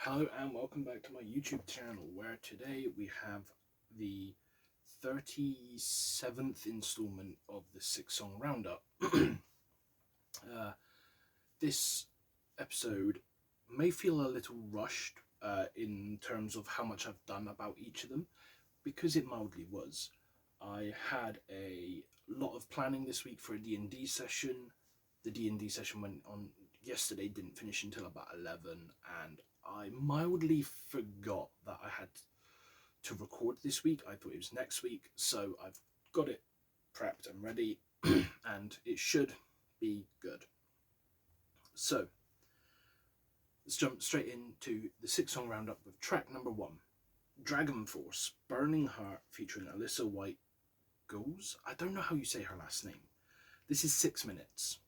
Hello and welcome back to my YouTube channel, where today we have the 37th installment of the 6-song roundup. This episode may feel a little rushed in terms of how much I've done about each of them, because it mildly was. I had a lot of planning this week for a D&D session. The D&D session went on yesterday, didn't finish until about 11, and I mildly forgot that I had to record this week. I thought it was next week, so I've got it prepped and ready, and it should be good. So, let's jump straight into the 6-song roundup with track number 1, Dragon Force, Burning Heart, featuring Alyssa White-Gluz. I don't know how you say her last name. This is 6 minutes.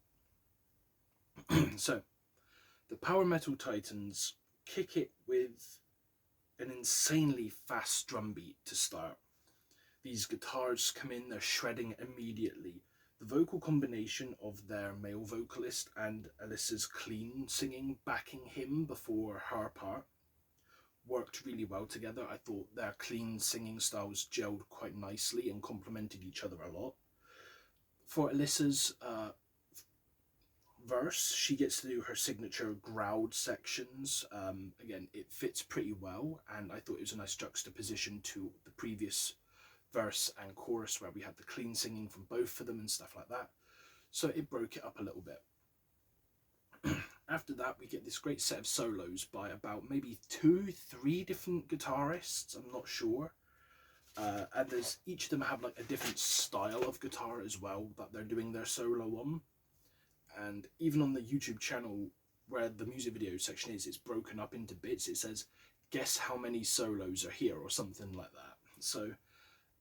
So, the power metal titans kick it with an insanely fast drum beat to start. These guitars come in, they're shredding immediately. The vocal combination of their male vocalist and Alyssa's clean singing backing him before her part worked really well together. I thought their clean singing styles gelled quite nicely and complemented each other a lot. For Alyssa's verse, she gets to do her signature growled sections. Again, it fits pretty well, and I thought it was a nice juxtaposition to the previous verse and chorus where we had the clean singing from both of them and stuff like that. So it broke it up a little bit. After that, we get this great set of solos by about maybe 2-3 different guitarists, I'm not sure. And there's each of them have like a different style of guitar as well that they're doing their solo on. And even on the YouTube channel where the music video section is, it's broken up into bits. It says, guess how many solos are here, or something like that. So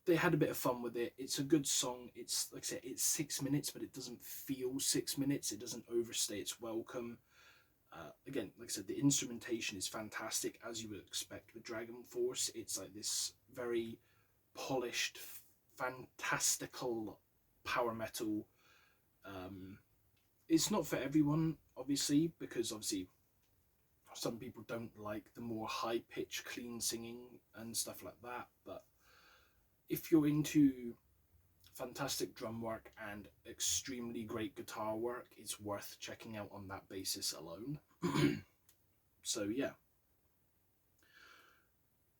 they had a bit of fun with it. It's a good song. It's, like I said, it's 6 minutes, but it doesn't feel 6 minutes. It doesn't overstay its welcome. Again, like I said, the instrumentation is fantastic, as you would expect with Dragon Force. It's like this very polished, fantastical power metal. It's not for everyone, obviously, because obviously some people don't like the more high-pitched, clean singing and stuff like that. But if you're into fantastic drum work and extremely great guitar work, it's worth checking out on that basis alone. So yeah.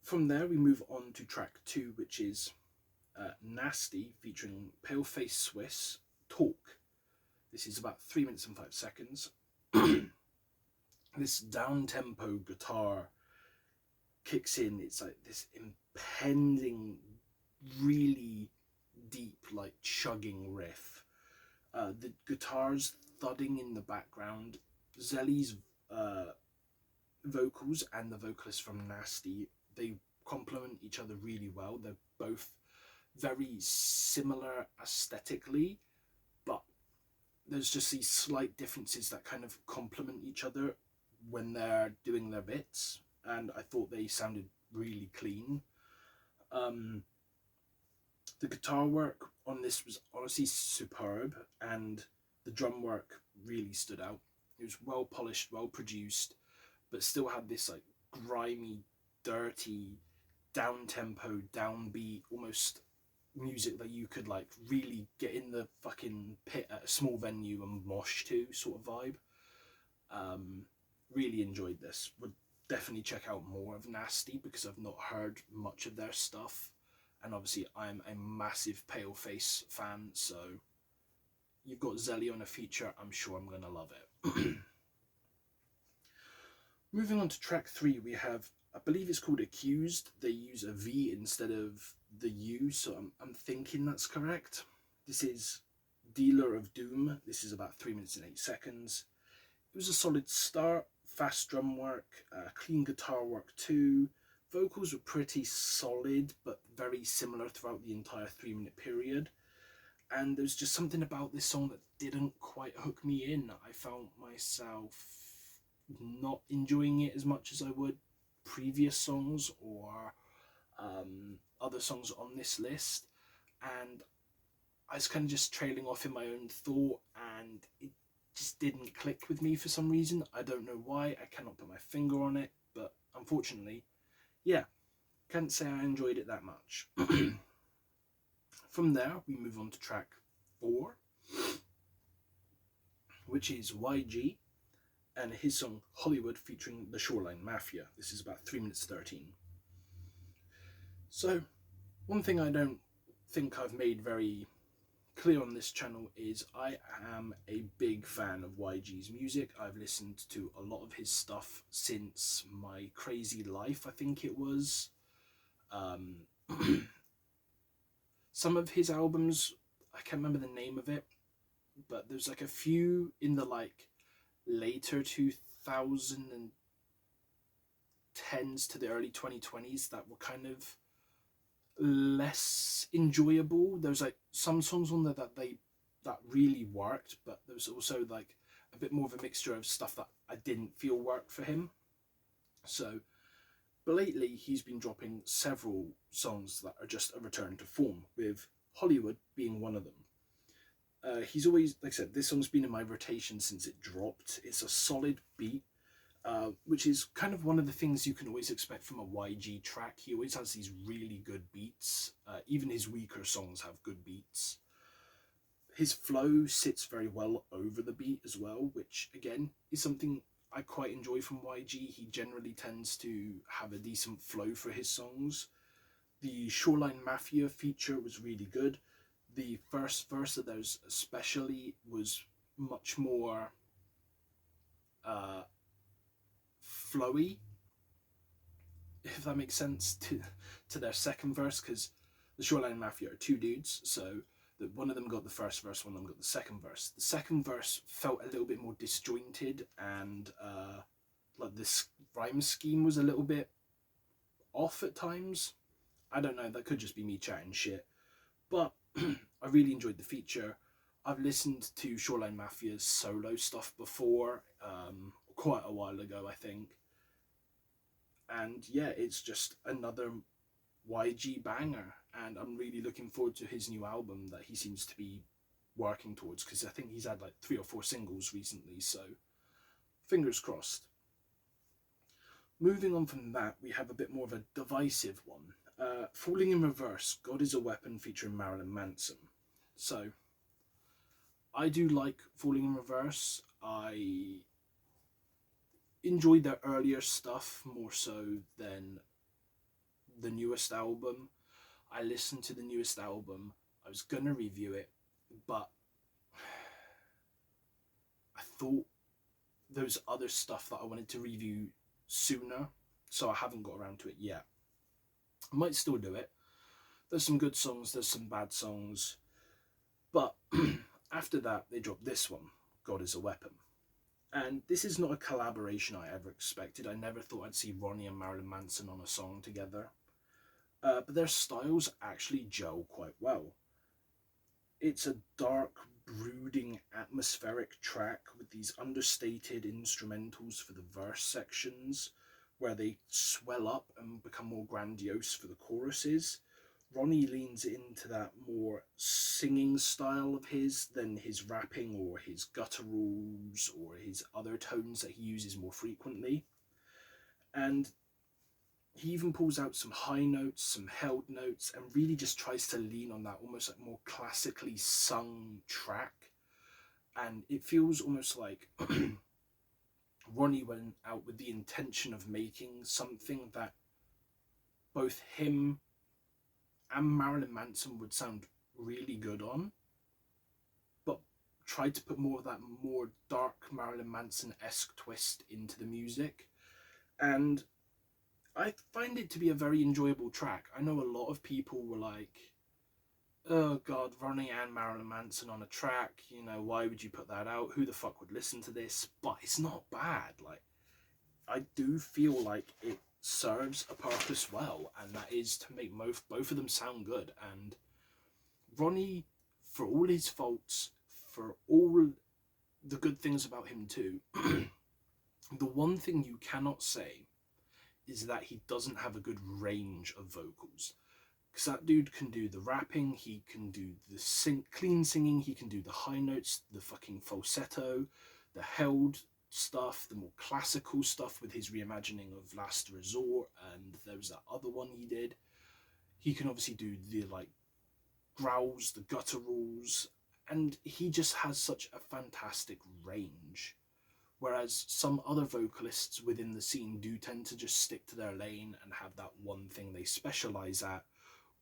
From there, we move on to track 2, which is Nasty, featuring Paleface Swiss, Talk. This is about 3 minutes and 5 seconds. This down-tempo guitar kicks in. It's like this impending, really deep, like chugging riff. The guitars thudding in the background. Zelly's vocals and the vocalist from Nasty, they complement each other really well. They're both very similar aesthetically, but there's just these slight differences that kind of complement each other when they're doing their bits, and I thought they sounded really clean. The guitar work on this was honestly superb, and the drum work really stood out. It was well polished, well produced, but still had this like grimy, dirty, down-tempo, downbeat, almost music that you could like really get in the fucking pit at a small venue and mosh to sort of vibe. Really enjoyed this. Would definitely check out more of Nasty because I've not heard much of their stuff, and obviously I'm a massive Paleface fan, so you've got Zelly on a feature, I'm sure I'm gonna love it. Moving on to track 3, we have, I believe it's called Accused. They use a V instead of the U, so I'm thinking that's correct. This is Dealer of Doom. This is about 3 minutes and 8 seconds. It was a solid start, fast drum work, clean guitar work too. Vocals were pretty solid, but very similar throughout the entire 3-minute period. And there's just something about this song that didn't quite hook me in. I found myself not enjoying it as much as I would previous songs or other songs on this list, and I was kind of just trailing off in my own thought, and it just didn't click with me for some reason. I don't know why, I cannot put my finger on it, but unfortunately, yeah, can't say I enjoyed it that much. From there, we move on to track 4, which is YG and his song Hollywood featuring the Shoreline Mafia. This is about 3 minutes 13. So, one thing I don't think I've made very clear on this channel is I am a big fan of YG's music. I've listened to a lot of his stuff since My Crazy Life, I think it was. Some of his albums, I can't remember the name of it, but there's like a few in the like later 2010s to the early 2020s that were kind of less enjoyable. There's like some songs on there that really worked, but there's also like a bit more of a mixture of stuff that I didn't feel worked for him. So, but lately he's been dropping several songs that are just a return to form, with Hollywood being one of them. He's always, like I said, this song's been in my rotation since it dropped. It's a solid beat, which is kind of one of the things you can always expect from a YG track. He always has these really good beats. Even his weaker songs have good beats. His flow sits very well over the beat as well, which again is something I quite enjoy from YG. He generally tends to have a decent flow for his songs. The Shoreline Mafia feature was really good. The first verse of those especially was much more flowy, if that makes sense, to their second verse, because the Shoreline Mafia are two dudes, so that one of them got the first verse, one of them got the second verse. The second verse felt a little bit more disjointed, and like this rhyme scheme was a little bit off at times. I don't know, that could just be me chatting shit, but I really enjoyed the feature. I've listened to Shoreline Mafia's solo stuff before, quite a while ago, I think. And yeah, it's just another YG banger, and I'm really looking forward to his new album that he seems to be working towards, because I think he's had like 3 or 4 singles recently, so fingers crossed. Moving on from that, we have a bit more of a divisive one. Falling in Reverse, God is a Weapon featuring Marilyn Manson. So, I do like Falling in Reverse. I enjoyed their earlier stuff more so than the newest album. I listened to the newest album. I was gonna review it, but I thought there was other stuff that I wanted to review sooner, so I haven't got around to it yet. I might still do it. There's some good songs, there's some bad songs, but after that they dropped this one, God is a Weapon. And this is not a collaboration I ever expected. I never thought I'd see Ronnie and Marilyn Manson on a song together. But their styles actually gel quite well. It's a dark, brooding, atmospheric track with these understated instrumentals for the verse sections, where they swell up and become more grandiose for the choruses. Ronnie leans into that more singing style of his than his rapping or his gutturals or his other tones that he uses more frequently. And he even pulls out some high notes, some held notes, and really just tries to lean on that almost like more classically sung track. And it feels almost like Ronnie went out with the intention of making something that both him and Marilyn Manson would sound really good on, but tried to put more of that more dark Marilyn Manson-esque twist into the music. And I find it to be a very enjoyable track. I know a lot of people were like, oh god, Ronnie and Marilyn Manson on a track, you know, why would you put that out? Who the fuck would listen to this? But it's not bad. Like, I do feel like it serves a purpose well, and that is to make both of them sound good. And Ronnie, for all his faults, for all the good things about him too, the one thing you cannot say is that he doesn't have a good range of vocals. Because that dude can do the rapping, he can do the clean singing, he can do the high notes, the fucking falsetto, the held stuff, the more classical stuff with his reimagining of Last Resort, and there was that other one he did. He can obviously do the like growls, the gutturals, and he just has such a fantastic range. Whereas some other vocalists within the scene do tend to just stick to their lane and have that one thing they specialize at,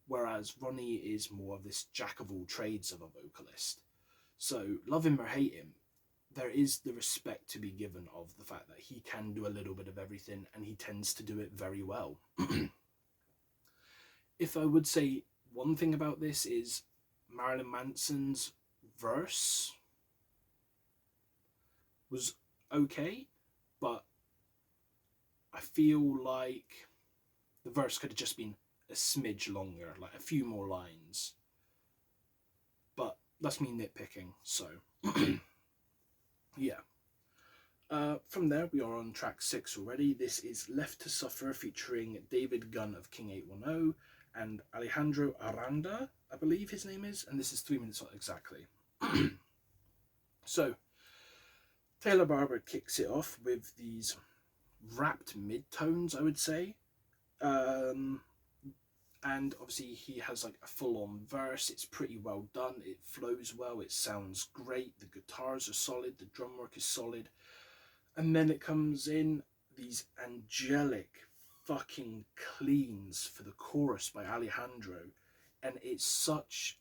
whereas Ronnie is more of this jack of all trades of a vocalist. So, love him or hate him, there is the respect to be given of the fact that he can do a little bit of everything and he tends to do it very well. If I would say one thing about this is Marilyn Manson's verse was okay, but I feel like the verse could have just been a smidge longer, like a few more lines. But that's me nitpicking, so yeah. From there, we are on track 6 already. This is Left to Suffer featuring David Gunn of King 810 and Alejandro Aranda, I believe his name is, and this is 3 minutes exactly. So, Taylor Barber kicks it off with these rapped mid-tones, I would say. And obviously he has like a full-on verse. It's pretty well done. It flows well. It sounds great. The guitars are solid. The drum work is solid. And then it comes in these angelic fucking cleans for the chorus by Alejandro. And it's such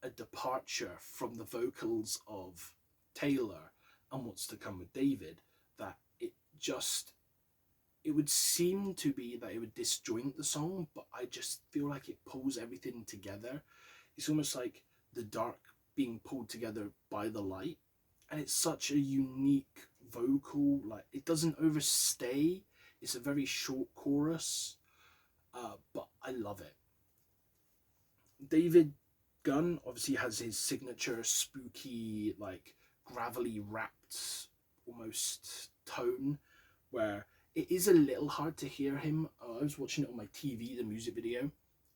a departure from the vocals of Taylor and what's to come with David that it would seem to be that it would disjoint the song, but I just feel like it pulls everything together. It's almost like the dark being pulled together by the light, and it's such a unique vocal, like it doesn't overstay. It's a very short chorus, but I love it. David Gunn obviously has his signature spooky, like gravelly rapped almost tone, where it is a little hard to hear him. I was watching it on my TV, the music video,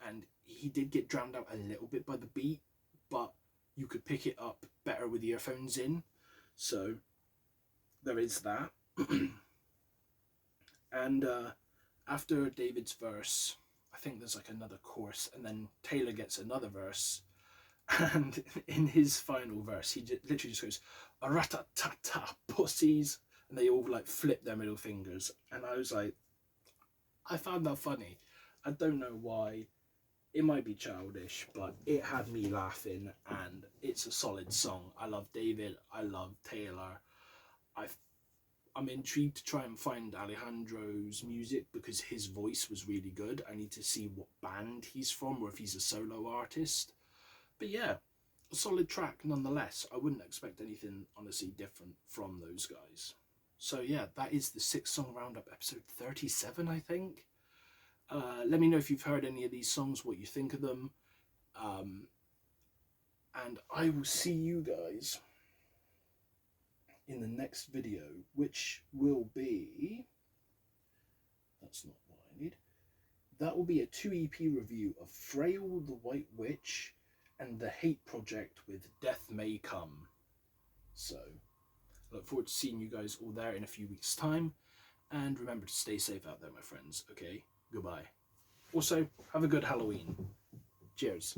and he did get drowned out a little bit by the beat, but you could pick it up better with earphones in. So there is that. And after David's verse, I think there's like another chorus, and then Taylor gets another verse. And in his final verse, he literally just goes, "Ratatata, pussies," and they all like flip their middle fingers. And I was like, I found that funny. I don't know why. It might be childish, but it had me laughing, and it's a solid song. I love David. I love Taylor. I'm intrigued to try and find Alejandro's music because his voice was really good. I need to see what band he's from or if he's a solo artist. But yeah, a solid track nonetheless. I wouldn't expect anything honestly different from those guys. So yeah, that is the 6-song roundup, episode 37, I think. Let me know if you've heard any of these songs, what you think of them. And I will see you guys in the next video, which will be... That's not what I need. That will be a 2 EP review of Frail the White Witch and The Hate Project with Death May Come. So, I look forward to seeing you guys all there in a few weeks' time. And remember to stay safe out there, my friends, okay? Goodbye. Also, have a good Halloween. Cheers.